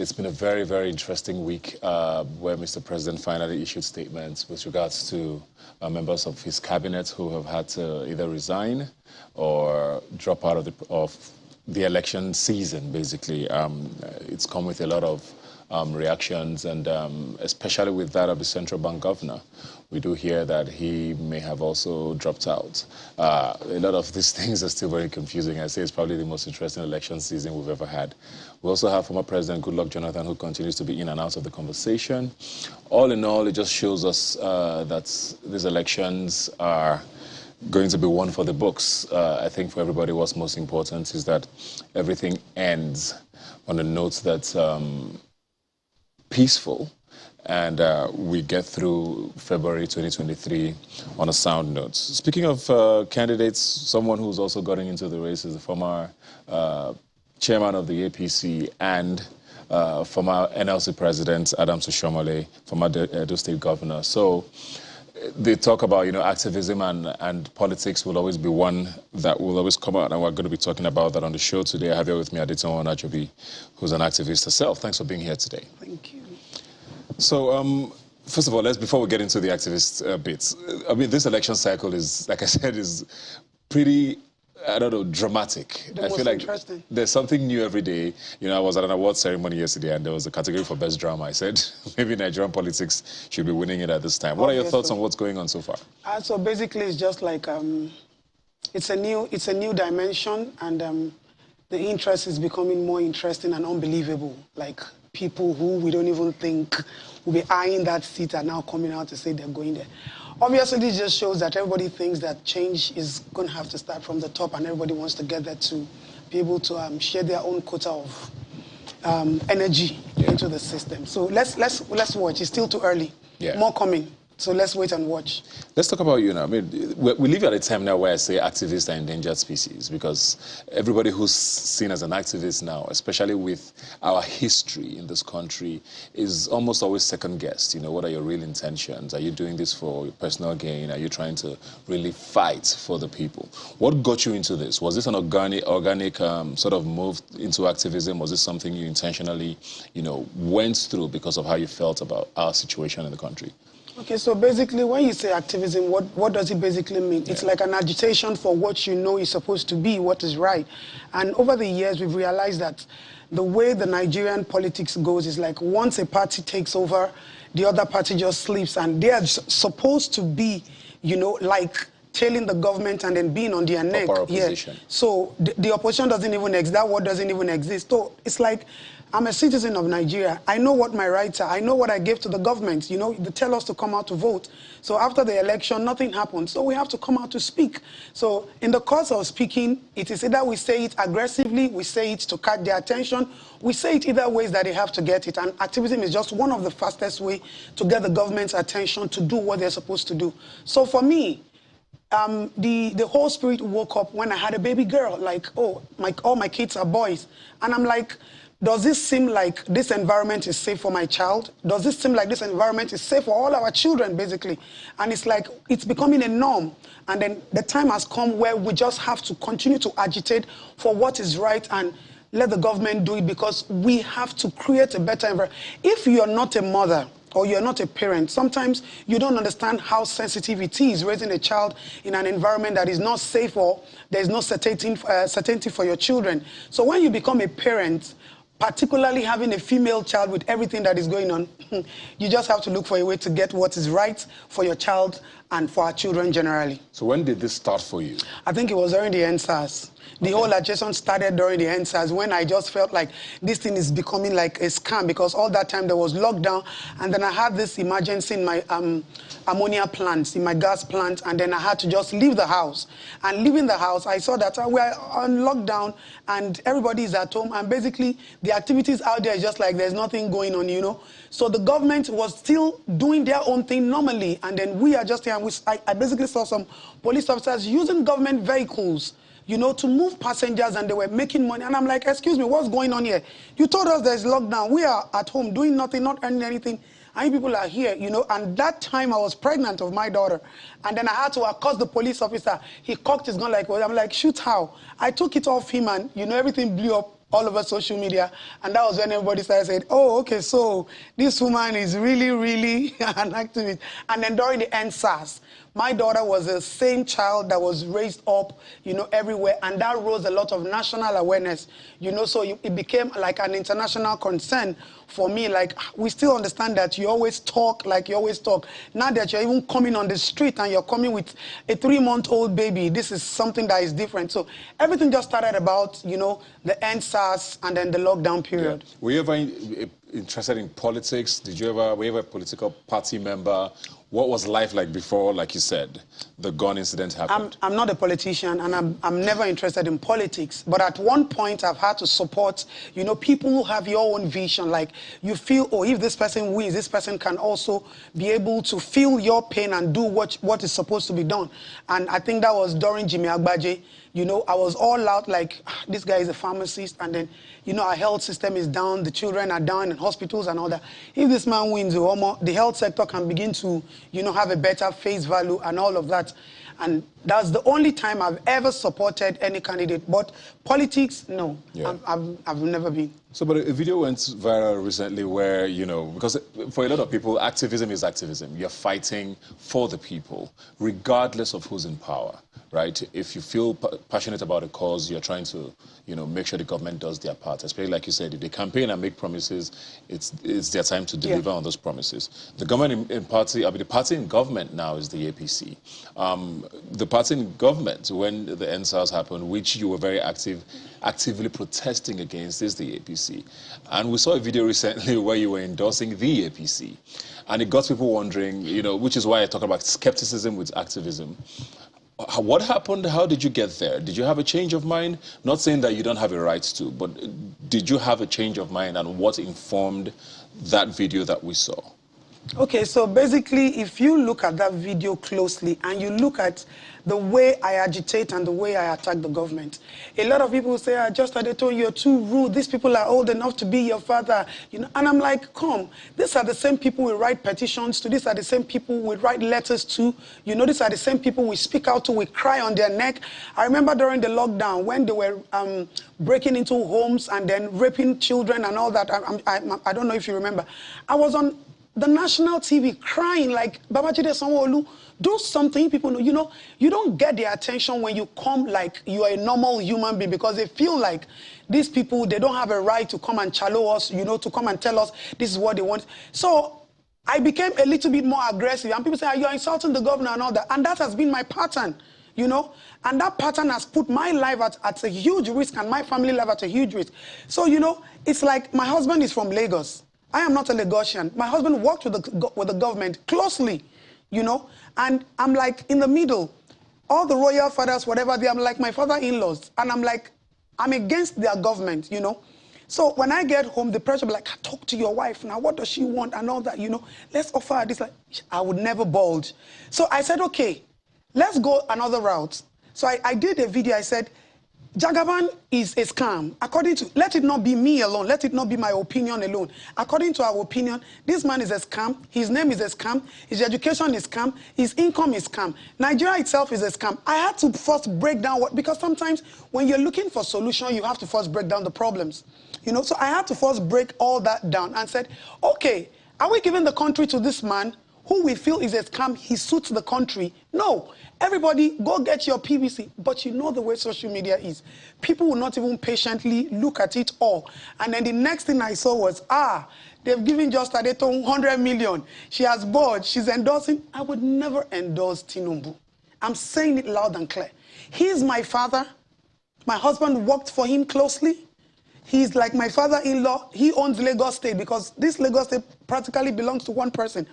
It's been a very, very interesting week where Mr. President finally issued statements with regards to members of his cabinet who have had to either resign or drop out of the election season, basically. It's come with a lot of reactions, and especially with that of the central bank governor. We do hear that he may have also dropped out. A lot of these things are still very confusing. I say it's probably the most interesting election season we've ever had. We also have former President Goodluck Jonathan, who continues to be in and out of the conversation. All in all, it just shows us that these elections are going to be one for the books. I think for everybody what's most important is that everything ends on a note that's peaceful, and we get through February 2023 on a sound note. Speaking of candidates, someone who's also gotten into the race is the former chairman of the APC and former NLC president, Adams Oshomole, former Edo State governor. So they talk about, activism and politics will always be one that will always come out, and we're going to be talking about that on the show today. I have here with me Adetoun Onajobi, who's an activist herself. Thanks for being here today. Thank you. So, first of all, before we get into the activist bits, I mean, this election cycle is, like I said, is pretty, I don't know, dramatic. I feel like there's something new every day. I was at an award ceremony yesterday, and there was a category for best drama. I said, maybe Nigerian politics should be winning it at this time. What are your thoughts on what's going on so far? So basically, it's just like, it's a new dimension, and the interest is becoming more interesting and unbelievable. Like, people who we don't even think will be eyeing that seat are now coming out to say they're going there. Obviously, this just shows that everybody thinks that change is going to have to start from the top, and everybody wants to get there to be able to share their own quota of energy into the system. So let's watch. It's still too early. Yeah. More coming. So let's wait and watch. Let's talk about, I mean, we live at a time now where I say activists are endangered species, because everybody who's seen as an activist now, especially with our history in this country, is almost always second-guessed. What are your real intentions? Are you doing this for your personal gain? Are you trying to really fight for the people? What got you into this? Was this an organic sort of move into activism? Was this something you intentionally, went through because of how you felt about our situation in the country? Okay, so basically, when you say activism, what does it basically mean? Yeah. It's like an agitation for what you know is supposed to be, what is right. And over the years, we've realized that the way the Nigerian politics goes is like once a party takes over, the other party just sleeps, and they are supposed to be, like tailing the government and then being on their neck. Opposition. Yeah. So the opposition doesn't even exist. That word doesn't even exist. So it's like, I'm a citizen of Nigeria. I know what my rights are. I know what I gave to the government. They tell us to come out to vote. So after the election, nothing happens. So we have to come out to speak. So in the course of speaking, it is either we say it aggressively, we say it to catch their attention, we say it either ways that they have to get it. And activism is just one of the fastest ways to get the government's attention to do what they're supposed to do. So for me, the whole spirit woke up when I had a baby girl. Like, all my kids are boys. And I'm like, does this seem like this environment is safe for my child? Does this seem like this environment is safe for all our children, basically? And it's like, it's becoming a norm. And then the time has come where we just have to continue to agitate for what is right and let the government do it, because we have to create a better environment. If you're not a mother or you're not a parent, sometimes you don't understand how sensitive it is raising a child in an environment that is not safe, or there's no certainty for your children. So when you become a parent, particularly having a female child with everything that is going on, you just have to look for a way to get what is right for your child and for our children generally. So when did this start for you? I think it was during the NSAS. The whole agitation started during the NSAS, when I just felt like this thing is becoming like a scam, because all that time there was lockdown, and then I had this emergency in my ammonia plant, in my gas plant, and then I had to just leave the house. And leaving the house, I saw that we're on lockdown and everybody is at home, and basically the activities out there is just like there's nothing going on, So the government was still doing their own thing normally, and then we are just here, and I basically saw some police officers using government vehicles, to move passengers, and they were making money. And I'm like, excuse me, what's going on here? You told us there's lockdown. We are at home doing nothing, not earning anything. And you people are here, And that time I was pregnant of my daughter. And then I had to accost the police officer. He cocked his gun like, well, I'm like, shoot how? I took it off him, and, everything blew up all over social media. And that was when everybody started saying, oh, okay, so this woman is really, really an activist. And then during the NSAS, my daughter was the same child that was raised up, everywhere. And that rose a lot of national awareness, so it became like an international concern for me. Like, we still understand that you always talk like you always talk. Now that you're even coming on the street and you're coming with a 3-month-old baby, this is something that is different. So everything just started about, the NSAS and then the lockdown period. Yeah. Were you ever interested in politics? Were you ever a political party member? What was life like before, like you said, the gun incident happened? I'm not a politician, and I'm never interested in politics. But at one point, I've had to support, people who have your own vision. Like, you feel, oh, if this person wins, this person can also be able to feel your pain and do what is supposed to be done. And I think that was during Jimmy Agbaje. I was all out like, this guy is a pharmacist, and then, our health system is down, the children are down in hospitals and all that. If this man wins, the health sector can begin to, have a better face value and all of that. And that's the only time I've ever supported any candidate. But politics, no, yeah. I've never been. So, but a video went viral recently where, because for a lot of people, activism is activism. You're fighting for the people, regardless of who's in power, right? If you feel passionate about a cause, you're trying to, make sure the government does their part. Especially like you said, if they campaign and make promises, it's their time to deliver on those promises. The government the party in government now is the APC. The party in government, when the NSAS happened, which you were very actively protesting against, is the APC. And we saw a video recently where you were endorsing the APC. And it got people wondering, which is why I talk about skepticism with activism. What happened? How did you get there? Did you have a change of mind? Not saying that you don't have a right to, but did you have a change of mind, and what informed that video that we saw? Okay, so basically, if you look at that video closely and you look at the way I agitate and the way I attack the government, a lot of people say, just Adetoun, you're too rude. These people are old enough to be your father. And I'm like, come, these are the same people we write petitions to. These are the same people we write letters to. These are the same people we speak out to. We cry on their neck. I remember during the lockdown when they were breaking into homes and then raping children and all that. I don't know if you remember. I was on the national TV crying like, Babajide Sanwo-Olu, do something. People know, you don't get their attention when you come like you are a normal human being, because they feel like these people, they don't have a right to come and challenge us, to come and tell us this is what they want. So I became a little bit more aggressive, and people say, you're insulting the governor and all that. And that has been my pattern, and that pattern has put my life at a huge risk and my family life at a huge risk. So, it's like my husband is from Lagos. I am not a Lagosian. My husband worked with the government closely, and I'm like in the middle. All the royal fathers, whatever, I'm like my father-in-laws, and I'm like, I'm against their government, So when I get home, the pressure be like, talk to your wife now. What does she want and all that, Let's offer her this. Like, I would never bulge. So I said, okay, let's go another route. So I did a video. I said, Jagaban is a scam. According to, let it not be me alone. Let it not be my opinion alone. According to our opinion, this man is a scam. His name is a scam. His education is scam. His income is scam. Nigeria itself is a scam. I had to first break down because sometimes when you're looking for solution, you have to first break down the problems. So I had to first break all that down and said, okay, are we giving the country to this man who we feel is a scam? He suits the country. No. Everybody, go get your PVC. But the way social media is. People will not even patiently look at it all. And then the next thing I saw was, they've given just Adetoun 100 million. She has bought, she's endorsing. I would never endorse Tinubu. I'm saying it loud and clear. He's my father. My husband worked for him closely. He's like my father-in-law. He owns Lagos State because this Lagos State practically belongs to one person.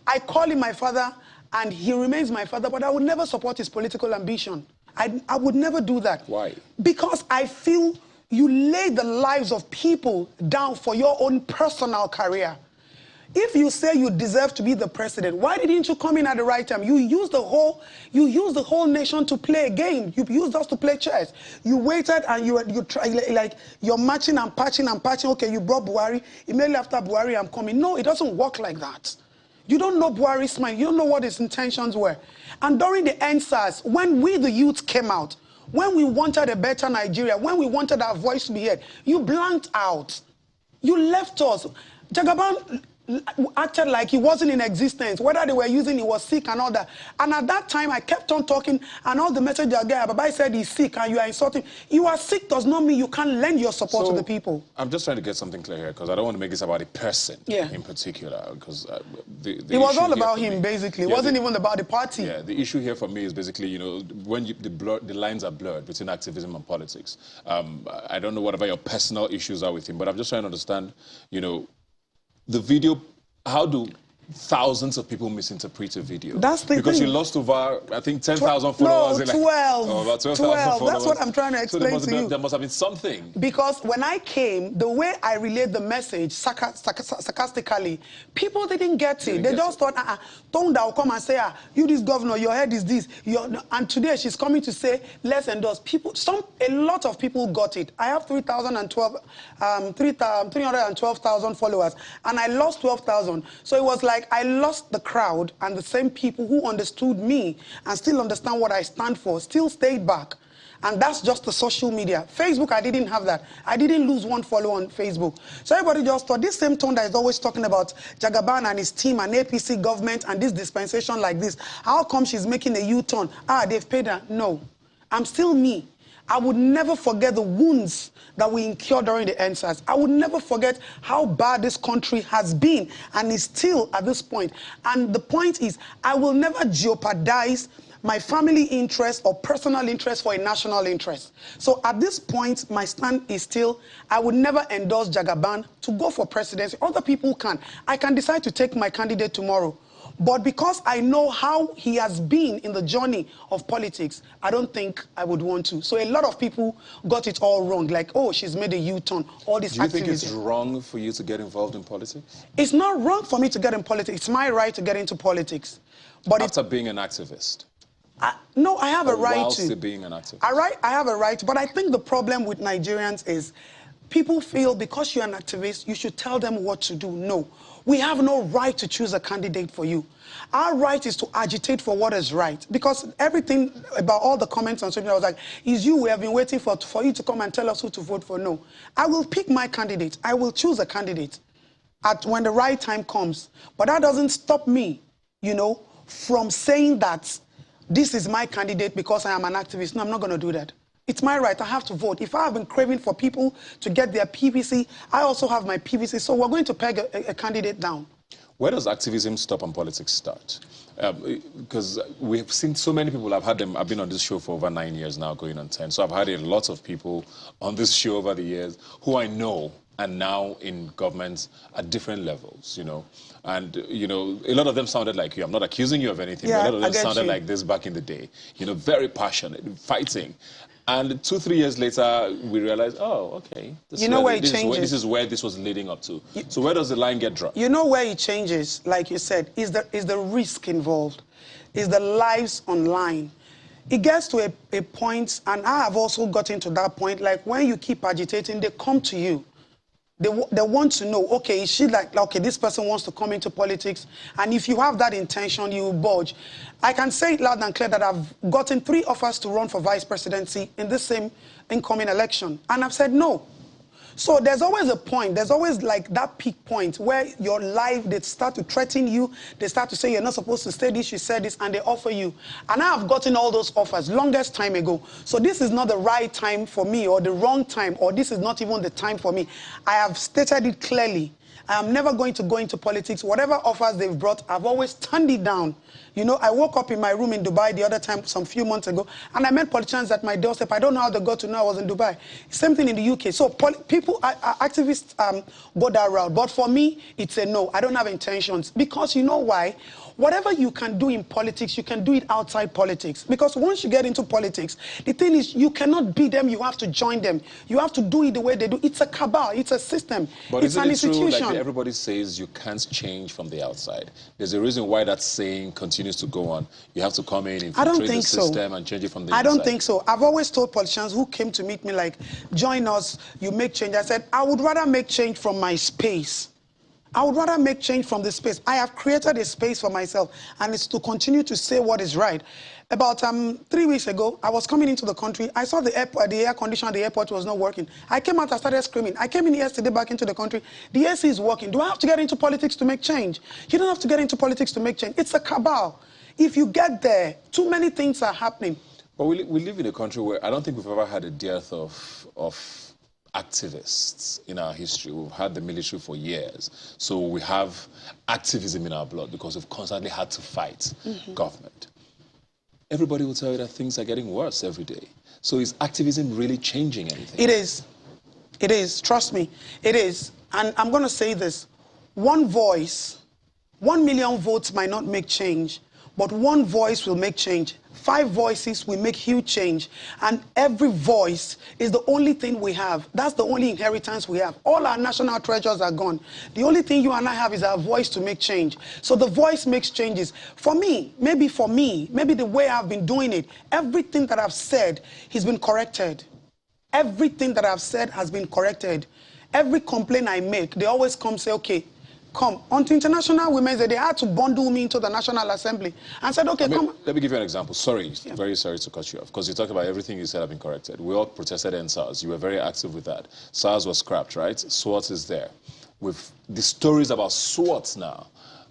I call him my father, and he remains my father, but I would never support his political ambition. I would never do that. Why? Because I feel you lay the lives of people down for your own personal career. If you say you deserve to be the president, why didn't you come in at the right time? You used the whole nation to play a game. You used us to play chess. You waited and you're matching and patching and patching. Okay, you brought Buhari. Immediately after Buhari, I'm coming. No, it doesn't work like that. You don't know Buhari's mind. You don't know what his intentions were. And during the NSAS, when we, the youth, came out, When we wanted a better Nigeria, when we wanted our voice to be heard, you blanked out. You left us. Jagaban acted like he wasn't in existence. Whether they were using he was sick and all that. And at that time, I kept on talking, and all the messages I get, Baba said he's sick and you are insulting. You are sick does not mean you can't lend your support to the people. I'm just trying to get something clear here, because I don't want to make this about a person in particular. Because it was all about him, basically. It wasn't even about the party. Yeah, the issue here for me is basically, you know, when the lines are blurred between activism and politics. I don't know whatever your personal issues are with him, but I'm just trying to understand, you know, the video, how do thousands of people misinterpret a video? That's the because thing. you lost over, I think, 10,000 followers. No, 12. Like, about 12,000 12. followers. That's what I'm trying to explain to you. There must have been something. Because when I came, the way I relayed the message sarcastically, people didn't get it. They just thought, Tonda will come and say, you this governor, your head is this. And today she's coming to say, let's endorse. People, a lot of people got it. I have 312,000 followers, and I lost 12,000. So it was like I lost the crowd, and the same people who understood me and still understand what I stand for still stayed back. And that's just the social media. Facebook, I didn't have that. I didn't lose one follower on Facebook. So everybody just thought this same tone that is always talking about Jagaban and his team and APC government and this dispensation like this. How come she's making a U-turn? They've paid her. No, I'm still me. I would never forget the wounds that we incurred during the NSAS. I would never forget how bad this country has been and is still at this point. And the point is, I will never jeopardize my family interest or personal interest for a national interest. So at this point, my stand is still, I would never endorse Jagaban to go for presidency. Other people can. I can decide to take my candidate tomorrow. But because I know how he has been in the journey of politics, I don't think I would want to. So a lot of people got it all wrong. Like, oh, she's made a U-turn. All this Do you think it's wrong for you to get involved in politics? It's not wrong for me to get in politics. It's my right to get into politics. But after being an activist? No, I have a right to. Whilst being an activist? I have a right. But I think the problem with Nigerians is people feel because you're an activist, you should tell them what to do. No. We have no right to choose a candidate for you. Our right is to agitate for what is right. Because everything about all the comments on social media, I was like, it's you we have been waiting for you to come and tell us who to vote for. No. I will pick my candidate. I will choose a candidate when the right time comes. But that doesn't stop me, you know, from saying that this is my candidate because I am an activist. No, I'm not going to do that. It's my right. I have to vote. If I have been craving for people to get their PVC, I also have my PVC. So we're going to peg a candidate down. Where does activism stop and politics start? Because we've seen so many people. I've been on this show for over 9 years now, going on 10. So I've had a lot of people on this show over the years who I know are now in governments at different levels, you know. And, you know, a lot of them sounded like you. I'm not accusing you of anything. Yeah, but a lot of them sounded like this back in the day. You know, very passionate, fighting. And 2-3 years later, we realized, oh, okay. This is where this was leading up to. So where does the line get dropped? You know where it changes, like you said, is the risk involved, is the lives online. It gets to a point, and I have also gotten to that point, like when you keep agitating, they come to you. They want to know, okay, is she like, okay, this person wants to come into politics, and if you have that intention, you will budge. I can say it loud and clear that I've gotten 3 offers to run for vice presidency in this same incoming election, and I've said no. So there's always a point, there's always like that peak point where your life, they start to threaten you, they start to say you're not supposed to say this, you said this, and they offer you. And I have gotten all those offers longest time ago. So this is not the right time for me or the wrong time, or this is not even the time for me. I have stated it clearly. I am never going to go into politics. Whatever offers they've brought, I've always turned it down. You know, I woke up in my room in Dubai the other time, some few months ago, and I met politicians at my doorstep. I don't know how they got to know I was in Dubai. Same thing in the UK. So activists go that route. But for me, it's a no. I don't have intentions. Because you know why? Whatever you can do in politics, you can do it outside politics. Because once you get into politics, the thing is, you cannot beat them, you have to join them. You have to do it the way they do. It's a cabal, it's a system, but it's an institution. True, like everybody says you can't change from the outside. There's a reason why that saying continues to go on. You have to come in, infiltrate the system and change it from the inside. I don't think so. I've always told politicians who came to meet me like, join us, you make change. I said, I would rather make change from my space. I would rather make change from the space. I have created a space for myself, and it's to continue to say what is right. About 3 weeks ago, I was coming into the country. I saw the air conditioner at the airport was not working. I came out, I started screaming. I came in yesterday back into the country. The AC is working. Do I have to get into politics to make change? You don't have to get into politics to make change. It's a cabal. If you get there, too many things are happening. But we live in a country where I don't think we've ever had a dearth of activists in our history. We've had the military for years. So we have activism in our blood because we've constantly had to fight government. Everybody will tell you that things are getting worse every day. So is activism really changing anything? It is. It is. Trust me. It is. And I'm going to say this. One voice, 1 million votes might not make change, but one voice will make change. 5 voices will make huge change. And every voice is the only thing we have. That's the only inheritance we have. All our national treasures are gone. The only thing you and I have is our voice to make change. So the voice makes changes. For me, maybe the way I've been doing it, everything that I've said has been corrected. Everything that I've said has been corrected. Every complaint I make, they always come say, okay, come. On to International Women's Day, they had to bundle me into the National Assembly and said, okay, come. Let me give you an example. Sorry, very sorry to cut you off, because you talked about everything you said have been corrected. We all protested NSARS. You were very active with that. SARS was scrapped, right? SWAT is there. With the stories about SWAT now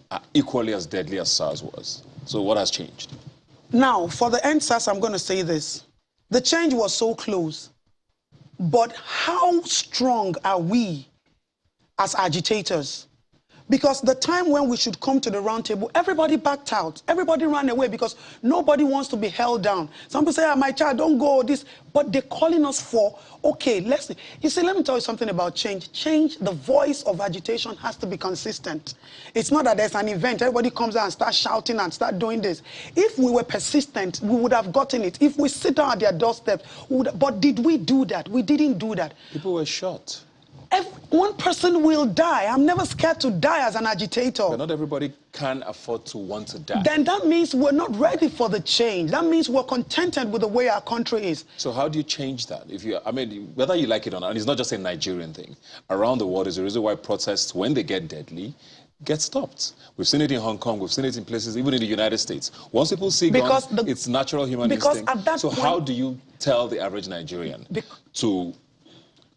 are equally as deadly as SARS was. So what has changed? Now, for the NSAS, I'm going to say this. The change was so close. But how strong are we as agitators? Because the time when we should come to the round table, everybody backed out. Everybody ran away because nobody wants to be held down. Some people say, my child, don't go, this. But they're calling us for, okay, let's... You see, let me tell you something about change. Change, the voice of agitation has to be consistent. It's not that there's an event, everybody comes out and starts shouting and start doing this. If we were persistent, we would have gotten it. If we sit down at their doorstep, but did we do that? We didn't do that. People were shot. One person will die. I'm never scared to die as an agitator. But not everybody can afford to want to die. Then that means we're not ready for the change. That means we're contented with the way our country is. So how do you change that? I mean, whether you like it or not, and it's not just a Nigerian thing. Around the world is the reason why protests, when they get deadly, get stopped. We've seen it in Hong Kong. We've seen it in places, even in the United States. Once people see guns, it's natural human instinct. At that so point, how do you tell the average Nigerian to...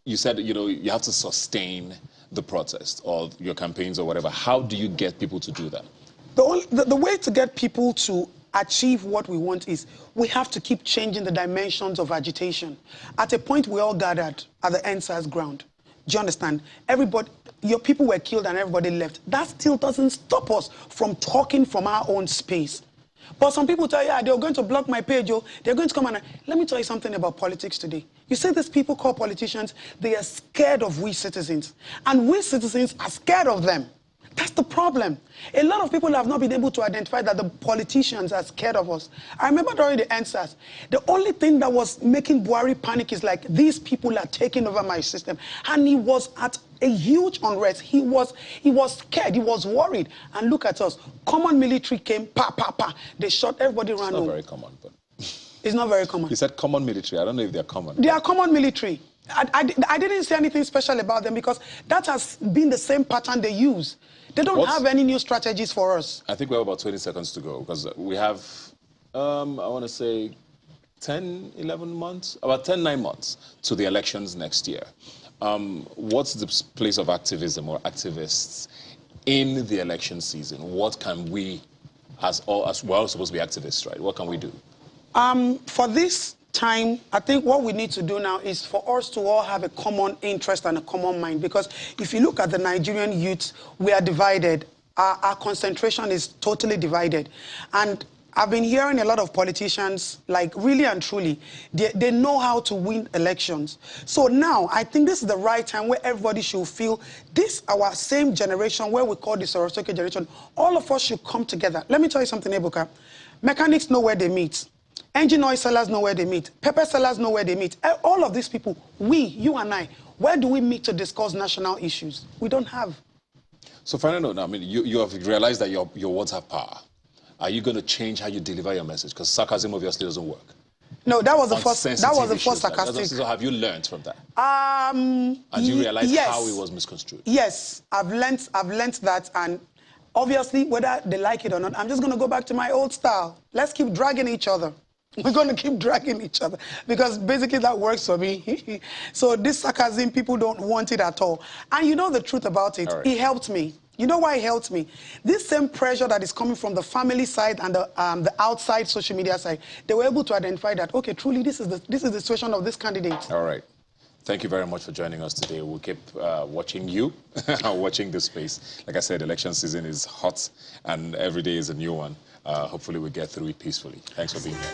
You said, you have to sustain the protest or your campaigns or whatever. How do you get people to do that? The way to get people to achieve what we want is we have to keep changing the dimensions of agitation. At a point, we all gathered at the NSAS ground. Do you understand? Your people were killed and everybody left. That still doesn't stop us from talking from our own space. But some people tell you, they're going to block my page, they're going to come and... Let me tell you something about politics today. You see these people called politicians, they are scared of we citizens. And we citizens are scared of them. That's the problem. A lot of people have not been able to identify that the politicians are scared of us. I remember during the NSAS, the only thing that was making Buhari panic is like, these people are taking over my system. And he was at a huge unrest. He was scared. He was worried. And look at us. Common military came, They shot, everybody ran home. It's not very common, but... It's not very common. You said common military. I don't know if they're common. They are common military. I didn't say anything special about them because that has been the same pattern they use. They don't have any new strategies for us. I think we have about 20 seconds to go because we have, I want to say, 10, 11 months, about 10, 9 months to the elections next year. What's the place of activism or activists in the election season? What can we, as we're all supposed to be activists, right? What can we do? For this time, I think what we need to do now is for us to all have a common interest and a common mind. Because if you look at the Nigerian youth, we are divided. Our concentration is totally divided. And I've been hearing a lot of politicians, like really and truly, they know how to win elections. So now, I think this is the right time where everybody should feel this, our same generation, where we call the Sorosoke generation, all of us should come together. Let me tell you something, Ebuka. Mechanics know where they meet. Engine oil sellers know where they meet. Pepper sellers know where they meet. All of these people, you and I, where do we meet to discuss national issues? We don't have. So final note, I mean, you have realized that your words have power. Are you going to change how you deliver your message? Because sarcasm obviously doesn't work. No, that was the first. sensitive That was the issues first like that? sarcastic. So have you learned from that? And you realize yes. how it was misconstrued? Yes, I've learnt that, and obviously, whether they like it or not, I'm just going to go back to my old style. Let's keep dragging each other. We're going to keep dragging each other because basically that works for me. So this sarcasm, people don't want it at all. And you know the truth about it, Right. it helped me. You know why it helped me? This same pressure that is coming from the family side and the outside social media side, they were able to identify that, okay, truly this is the situation of this candidate. All right. Thank you very much for joining us today. We'll keep watching you, watching this space. Like I said, election season is hot, and every day is a new one. Hopefully, we get through it peacefully. Thanks for being here.